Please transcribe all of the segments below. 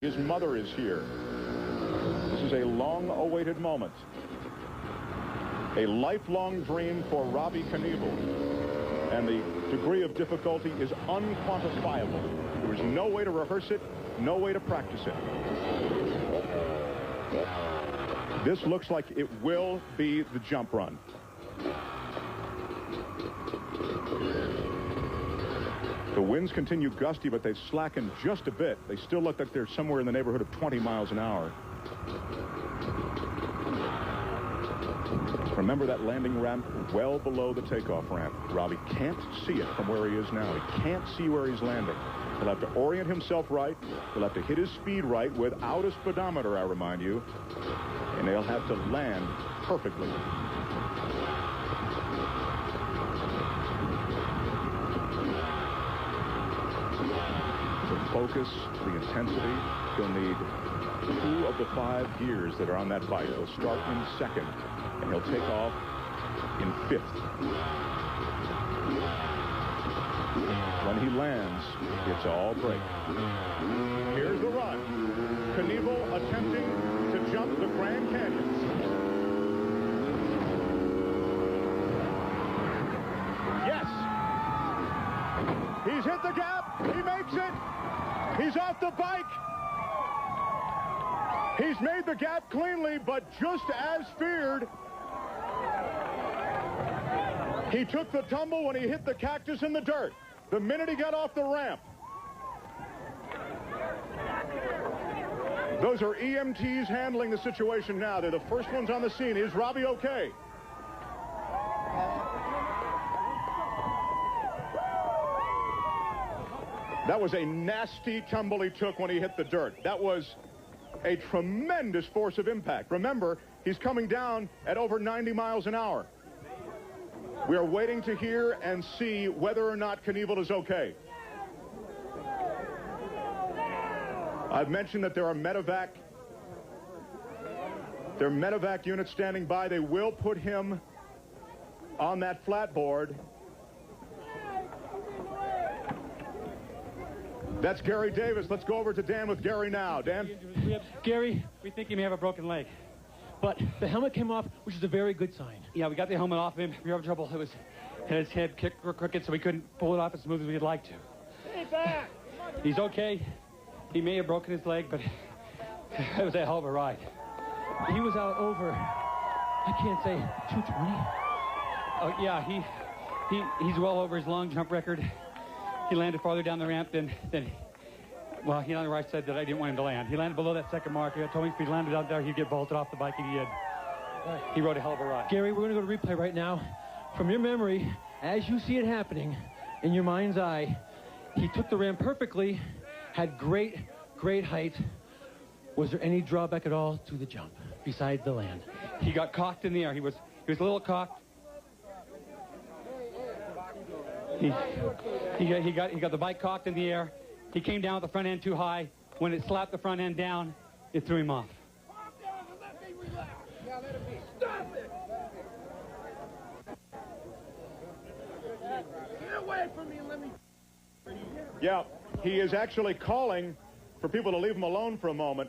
His mother is here. This is a long-awaited moment. A lifelong dream for Robbie Knievel. And the degree of difficulty is unquantifiable. There is no way to rehearse it, no way to practice it. This looks like it will be the jump run. The winds continue gusty, but they've slackened just a bit. They still look like they're somewhere in the neighborhood of 20 miles an hour. Remember that landing ramp well below the takeoff ramp. Robbie can't see it from where he is now. He can't see where he's landing. He'll have to orient himself right. He'll have to hit his speed right without a speedometer, I remind you. And they'll have to land perfectly. The focus, the intensity, he'll need 2 of the 5 gears that are on that bike. He'll start in second, and he'll take off in 5th. When he lands, it's all break. Here's the run. Knievel attempting to jump the Grand Canyon. Yes! He's hit the gap. He makes it. He's off the bike. He's made the gap cleanly, but just as feared, he took the tumble when he hit the cactus in the dirt. The minute he got off the ramp. Those are EMTs handling the situation now. They're the first ones on the scene. Is Robbie okay? That was a nasty tumble he took when he hit the dirt. That was a tremendous force of impact. Remember, he's coming down at over 90 miles an hour. We are waiting to hear and see whether or not Knievel is okay. I've mentioned that there are medevac units standing by. They will put him on that flatboard. That's Gary Davis. Let's go over to Dan with Gary now. Dan? Gary, we think he may have a broken leg. But the helmet came off, which is a very good sign. Yeah, we got the helmet off him. We were having trouble. It was his head kicked crooked, so we couldn't pull it off as smooth as we'd like to. Stay back. He's okay. He may have broken his leg, but it was a hell of a ride. He was out over, I can't say, 220. Oh, yeah, he's well over his long jump record. He landed farther down the ramp than well, he landed where I said that I didn't want him to land. He landed below that second mark. He told me if he landed out there, he'd get bolted off the bike, and he did. He rode a hell of a ride. Gary, we're going to go to replay right now. From your memory, as you see it happening, in your mind's eye, he took the ramp perfectly, had great height. Was there any drawback at all to the jump, besides the land? He got cocked in the air. He was a little cocked. He got the bike cocked in the air. He came down with the front end too high. When it slapped the front end down, it threw him off. Get away from me and let me... Yeah, he is actually calling for people to leave him alone for a moment.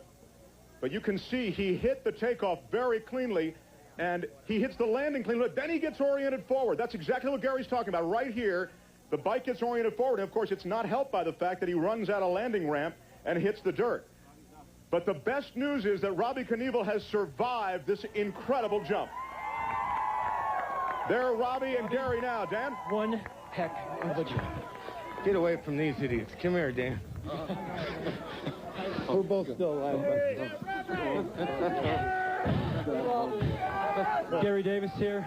But you can see he hit the takeoff very cleanly, and he hits the landing cleanly. Then he gets oriented forward. That's exactly what Gary's talking about. Right here, the bike gets oriented forward. And, of course, it's not helped by the fact that he runs out a landing ramp and hits the dirt. But the best news is that Robbie Knievel has survived this incredible jump. There are Robbie and Gary now. Dan? One heck of a jump. Get away from these idiots. Come here, Dan. We're both still alive. Gary Davis here.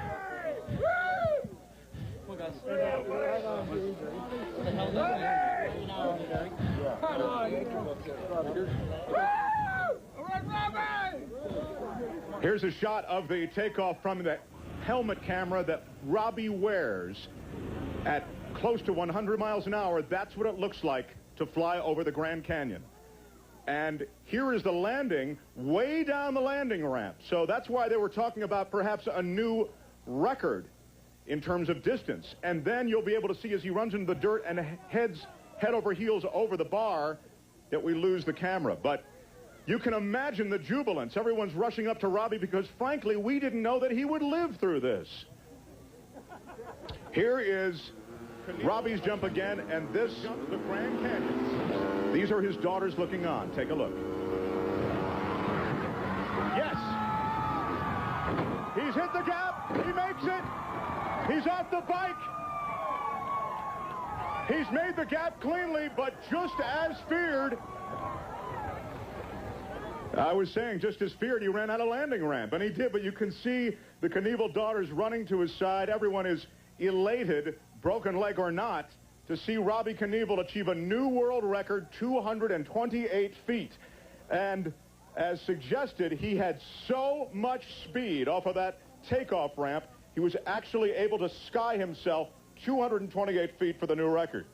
Here's a shot of the takeoff from the helmet camera that Robbie wears at close to 100 miles an hour. That's what it looks like to fly over the Grand Canyon. And here is the landing way down the landing ramp. So that's why they were talking about perhaps a new record in terms of distance. And then you'll be able to see as he runs into the dirt and heads head over heels over the bar that we lose the camera. But You can imagine the jubilance. Everyone's rushing up to Robbie because, frankly, we didn't know that he would live through this. Here is Robbie's jump again, and this jumps the Grand Canyon. These are his daughters looking on. Take a look. Yes. He's hit the gap. He makes it. He's off the bike. He's made the gap cleanly, but just as feared. I was saying, just as feared, he ran out of landing ramp, and he did, but you can see the Knievel daughters running to his side. Everyone is elated, broken leg or not, to see Robbie Knievel achieve a new world record, 228 feet. And as suggested, he had so much speed off of that takeoff ramp, he was actually able to sky himself 228 feet for the new record.